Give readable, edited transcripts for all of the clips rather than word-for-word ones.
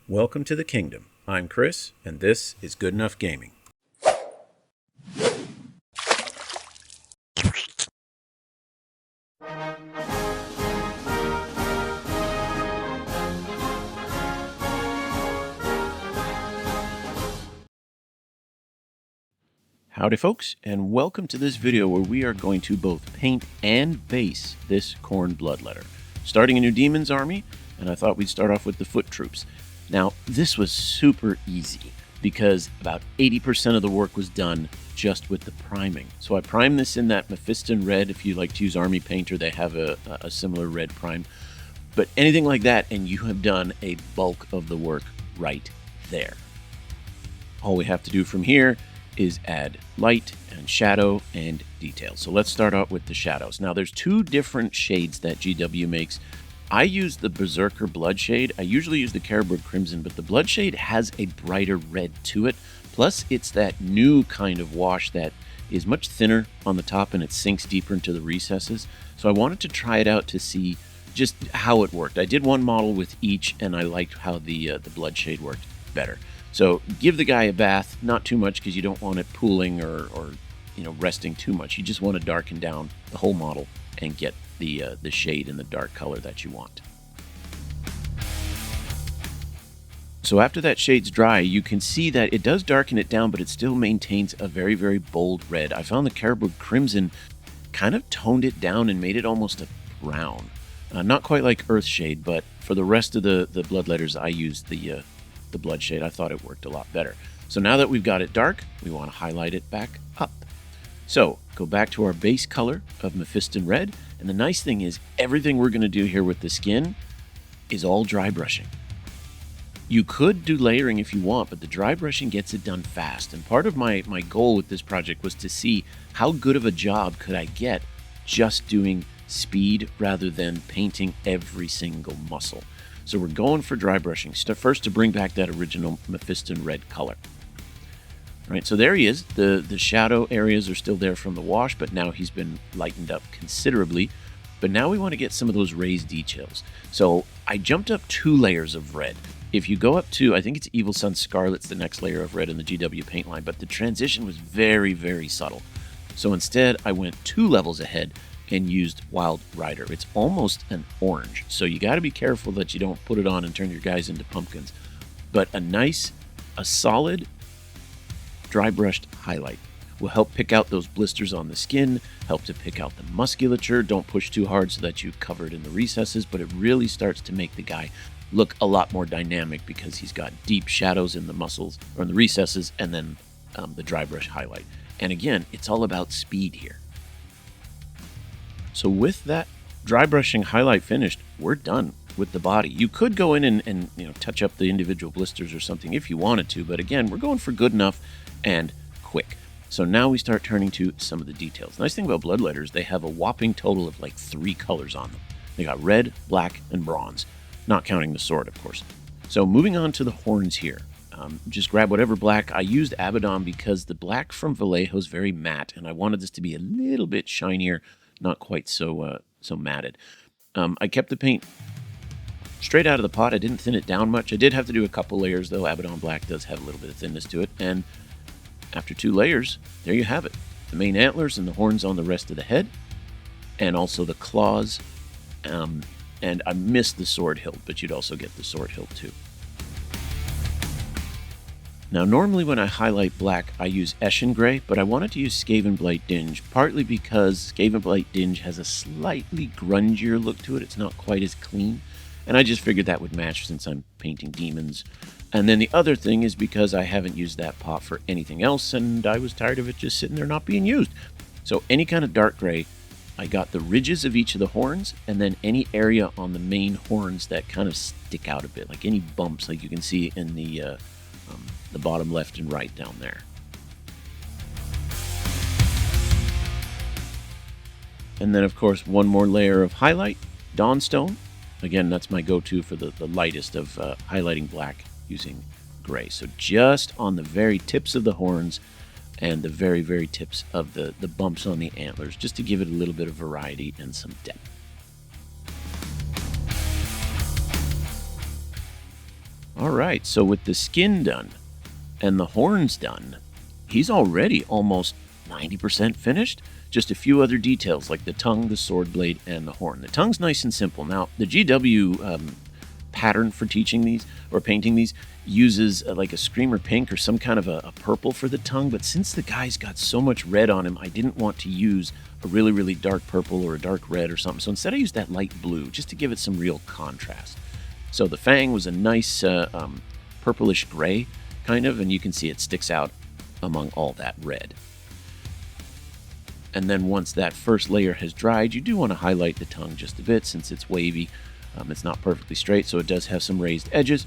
Welcome to the kingdom. I'm Chris, and this is Good Enough Gaming. Howdy folks, and welcome to this video where we are going to both paint and base this Khorne Bloodletter. Starting a new Demon's army, and I thought we'd start off with the foot troops. Now, this was super easy because about 80% of the work was done just with the priming. So I primed this in that Mephiston red. If you like to use Army Painter, they have a similar red prime. But anything like that, and you have done a bulk of the work right there. All we have to do from here is add light and shadow and detail. So let's start out with the shadows. Now there's two different shades that GW makes. I use the Berserker Blood shade. I usually use the Khorne Crimson, but the Blood shade has a brighter red to it. Plus it's that new kind of wash that is much thinner on the top and it sinks deeper into the recesses. So I wanted to try it out to see just how it worked. I did one model with each and I liked how the Blood shade worked better. So give the guy a bath, not too much because you don't want it pooling or resting too much. You just want to darken down the whole model and get the shade and the dark color that you want. So after that shade's dry, you can see that it does darken it down, but it still maintains a very, very bold red. I found the Khorne Crimson kind of toned it down and made it almost a brown. Not quite like Earth Shade, but for the rest of the Bloodletters, I used the Blood shade. I thought it worked a lot better. So now that we've got it dark, we want to highlight it back up. So go back to our base color of Mephiston red. And the nice thing is everything we're going to do here with the skin is all dry brushing. You could do layering if you want, but the dry brushing gets it done fast. And part of my goal with this project was to see how good of a job could I get just doing speed rather than painting every single muscle. So we're going for dry brushing. First to bring back that original Mephiston red color. All right, so there he is. The shadow areas are still there from the wash, but now he's been lightened up considerably. But now we want to get some of those raised details. So I jumped up 2 layers of red. If you go up to, I think it's Evil Sun Scarlet's the next layer of red in the GW paint line, but the transition was very, very subtle. So instead, I went 2 levels ahead and used Wild Rider. It's almost an orange, so you got to be careful that you don't put it on and turn your guys into pumpkins. But a solid dry brushed highlight will help pick out those blisters on the skin, help to pick out the musculature. Don't push too hard so that you cover it in the recesses, but it really starts to make the guy look a lot more dynamic because he's got deep shadows in the muscles or in the recesses and then the dry brush highlight. And again, it's all about speed here. So with that dry brushing highlight finished, we're done with the body. You could go in and touch up the individual blisters or something if you wanted to, but again, we're going for good enough and quick. So now we start turning to some of the details. The nice thing about Bloodletters, they have a whopping total of like 3 colors on them. They got red, black, and bronze, not counting the sword, of course. So moving on to the horns here. Just grab whatever black. I used Abaddon because the black from Vallejo is very matte, and I wanted this to be a little bit shinier, not quite so matted. I kept the paint straight out of the pot. I didn't thin it down much. I did have to do a couple layers, though. Abaddon black does have a little bit of thinness to it. And after 2 layers, there you have it. The main antlers and the horns on the rest of the head, and also the claws. And I missed the sword hilt, but you'd also get the sword hilt too. Now, normally when I highlight black, I use Eshin Gray, but I wanted to use Skavenblight Dinge, partly because Skavenblight Dinge has a slightly grungier look to it. It's not quite as clean, and I just figured that would match since I'm painting demons. And then the other thing is because I haven't used that pot for anything else, and I was tired of it just sitting there not being used. So any kind of dark gray, I got the ridges of each of the horns, and then any area on the main horns that kind of stick out a bit, like any bumps like you can see in the bottom left and right down there. And then, of course, one more layer of highlight, Dawnstone. Again, that's my go-to for the lightest of highlighting black using gray. So just on the very tips of the horns and the very, very tips of the bumps on the antlers, just to give it a little bit of variety and some depth. All right, so with the skin done and the horns done, he's already almost 90% finished. Just a few other details like the tongue, the sword blade, and the horn. The tongue's nice and simple. Now, the GW pattern for teaching these or painting these uses like a screamer pink or some kind of a purple for the tongue, but since the guy's got so much red on him, I didn't want to use a really, really dark purple or a dark red or something. So instead I used that light blue just to give it some real contrast. So the fang was a nice purplish gray kind of, and you can see it sticks out among all that red. And then once that first layer has dried, you do want to highlight the tongue just a bit since it's wavy. It's not perfectly straight, so it does have some raised edges.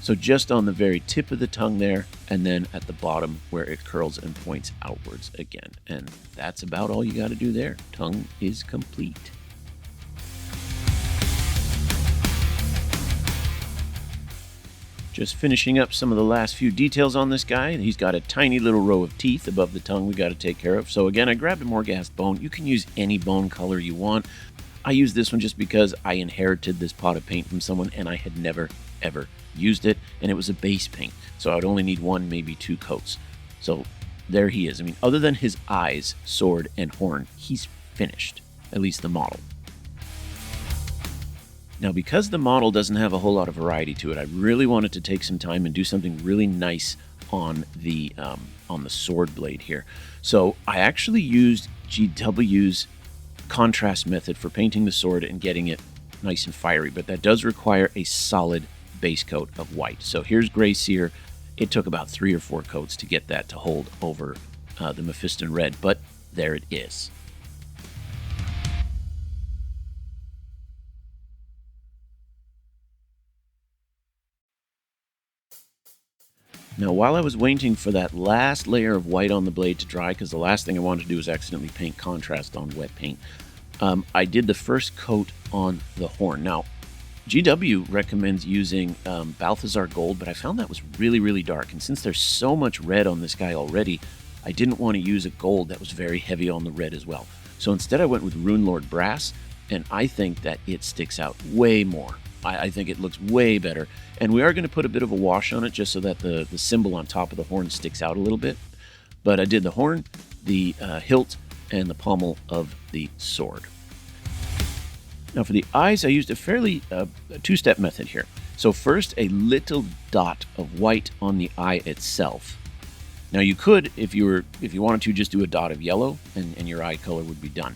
So just on the very tip of the tongue there, and then at the bottom where it curls and points outwards again. And that's about all you got to do there. Tongue is complete. Just finishing up some of the last few details on this guy. He's got a tiny little row of teeth above the tongue we got to take care of. So again, I grabbed a Morghast bone. You can use any bone color you want. I used this one just because I inherited this pot of paint from someone and I had never, ever used it. And it was a base paint. So I would only need one, maybe two coats. So there he is. I mean, other than his eyes, sword, and horn, he's finished. At least the model. Now, because the model doesn't have a whole lot of variety to it, I really wanted to take some time and do something really nice on the sword blade here. So I actually used GW's contrast method for painting the sword and getting it nice and fiery, but that does require a solid base coat of white. So here's Gray Seer. It took about 3 or 4 coats to get that to hold over the Mephiston Red, but there it is. Now, while I was waiting for that last layer of white on the blade to dry, because the last thing I wanted to do was accidentally paint contrast on wet paint, I did the first coat on the horn. Now, GW recommends using Balthazar Gold, but I found that was really, really dark. And since there's so much red on this guy already, I didn't want to use a gold that was very heavy on the red as well. So instead I went with Rune Lord Brass, and I think that it sticks out way more. I think it looks way better. And we are going to put a bit of a wash on it just so that the symbol on top of the horn sticks out a little bit. But I did the horn, the hilt, and the pommel of the sword. Now for the eyes, I used a fairly two-step method here. So first, a little dot of white on the eye itself. Now you could, if you wanted to, just do a dot of yellow and your eye color would be done.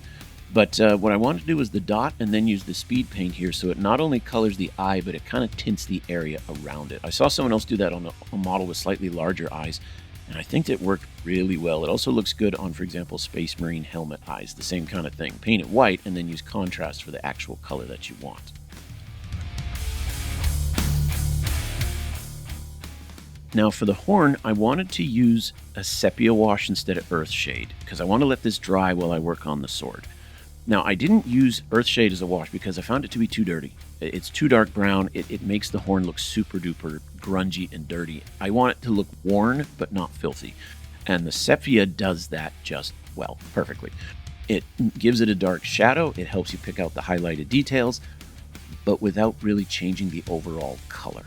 But what I wanted to do was the dot and then use the speed paint here so it not only colors the eye, but it kind of tints the area around it. I saw someone else do that on a model with slightly larger eyes, and I think it worked really well. It also looks good on, for example, Space Marine helmet eyes, the same kind of thing. Paint it white and then use contrast for the actual color that you want. Now for the horn, I wanted to use a sepia wash instead of Earthshade because I want to let this dry while I work on the sword. Now, I didn't use Earthshade as a wash because I found it to be too dirty. It's too dark brown. It makes the horn look super duper grungy and dirty. I want it to look worn, but not filthy. And the sepia does that just, well, perfectly. It gives it a dark shadow. It helps you pick out the highlighted details, but without really changing the overall color.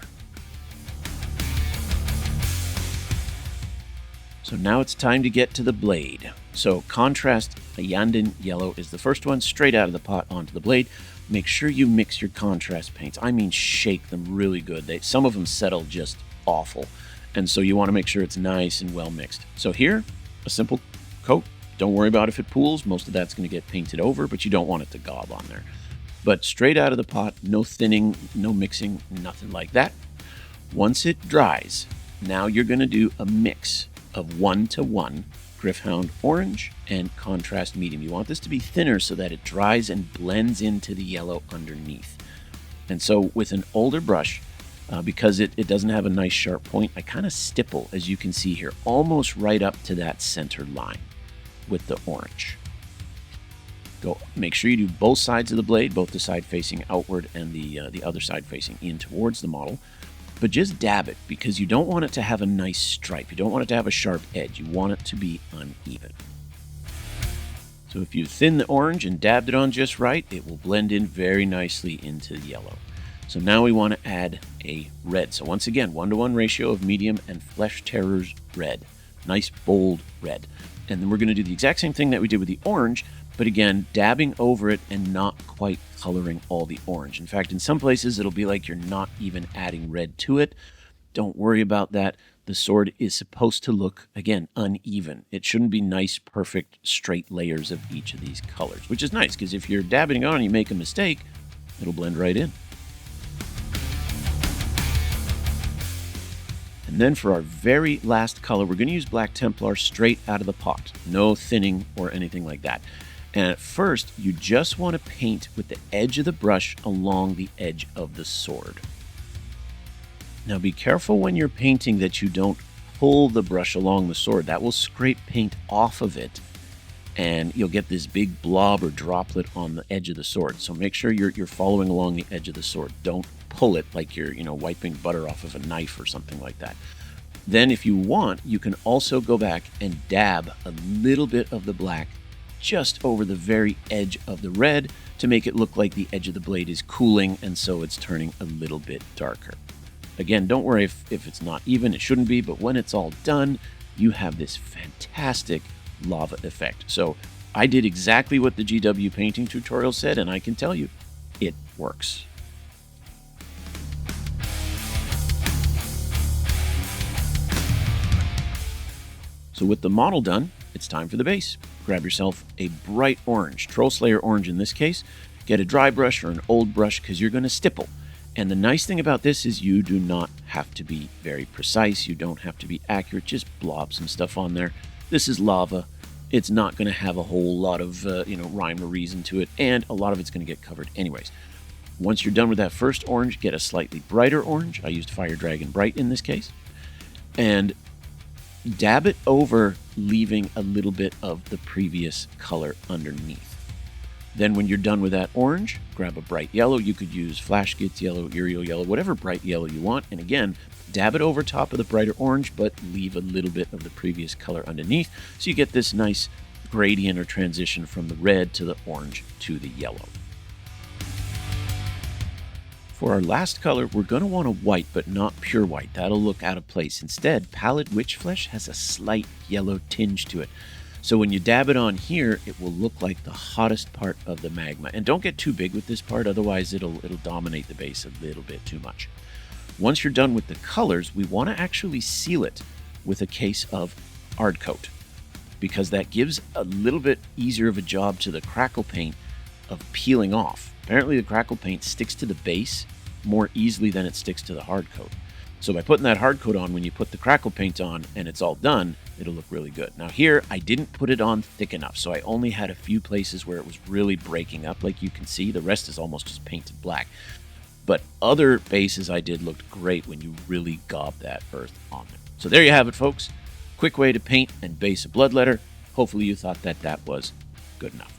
So now it's time to get to the blade. So contrast Yanden Yellow is the first one, straight out of the pot onto the blade. Make sure you mix your contrast paints. I mean, shake them really good. Some of them settle just awful. And so you want to make sure it's nice and well mixed. So here, a simple coat. Don't worry about if it pools. Most of that's going to get painted over, but you don't want it to gob on there. But straight out of the pot, no thinning, no mixing, nothing like that. Once it dries, now you're going to do a mix of 1-to-1 Gryph-hound Orange and contrast medium. You want this to be thinner so that it dries and blends into the yellow underneath. And so with an older brush, because it doesn't have a nice sharp point, I kind of stipple, as you can see here, almost right up to that center line with the orange. Make sure you do both sides of the blade, both the side facing outward and the other side facing in towards the model. But just dab it because you don't want it to have a nice stripe. You don't want it to have a sharp edge. You want it to be uneven. So if you thin the orange and dabbed it on just right, it will blend in very nicely into the yellow. So now we want to add a red. So once again, 1-to-1 ratio of medium and Flesh Terror's red. Nice, bold red. And then we're going to do the exact same thing that we did with the orange, but again, dabbing over it and not quite coloring all the orange. In fact, in some places, it'll be like you're not even adding red to it. Don't worry about that. The sword is supposed to look, again, uneven. It shouldn't be nice, perfect, straight layers of each of these colors, which is nice, because if you're dabbing on and you make a mistake, it'll blend right in. And then for our very last color, we're going to use Black Templar straight out of the pot. No thinning or anything like that. And at first, you just want to paint with the edge of the brush along the edge of the sword. Now be careful when you're painting that you don't pull the brush along the sword. That will scrape paint off of it, and you'll get this big blob or droplet on the edge of the sword. So make sure you're following along the edge of the sword. Don't pull it like you're wiping butter off of a knife or something like that. Then if you want, you can also go back and dab a little bit of the black just over the very edge of the red to make it look like the edge of the blade is cooling, and so it's turning a little bit darker. Again, don't worry if it's not even, it shouldn't be, but when it's all done, you have this fantastic lava effect. So I did exactly what the GW painting tutorial said, and I can tell you, it works. So with the model done, it's time for the base. Grab yourself a bright orange, Troll Slayer orange in this case. Get a dry brush or an old brush because you're going to stipple. And the nice thing about this is you do not have to be very precise. You don't have to be accurate. Just blob some stuff on there. This is lava. It's not going to have a whole lot of rhyme or reason to it, and a lot of it's going to get covered anyways. Once you're done with that first orange, get a slightly brighter orange. I used Fire Dragon Bright in this case. And dab it over, leaving a little bit of the previous color underneath. Then when you're done with that orange, grab a bright yellow. You could use Flash Gitz yellow, Uriel yellow, whatever bright yellow you want. And again, dab it over top of the brighter orange, but leave a little bit of the previous color underneath. So you get this nice gradient or transition from the red to the orange to the yellow. For our last color, we're going to want a white, but not pure white. That'll look out of place. Instead, Pallid Witch Flesh has a slight yellow tinge to it. So when you dab it on here, it will look like the hottest part of the magma. And don't get too big with this part, otherwise it'll dominate the base a little bit too much. Once you're done with the colors, we want to actually seal it with a case of hard coat, because that gives a little bit easier of a job to the crackle paint of peeling off. Apparently the crackle paint sticks to the base more easily than it sticks to the hard coat. So by putting that hard coat on, when you put the crackle paint on and it's all done, it'll look really good. Now here, I didn't put it on thick enough, so I only had a few places where it was really breaking up, like you can see. The rest is almost just painted black. But other bases I did looked great when you really gob that earth on there. So there you have it, folks. Quick way to paint and base a bloodletter. Hopefully you thought that was good enough.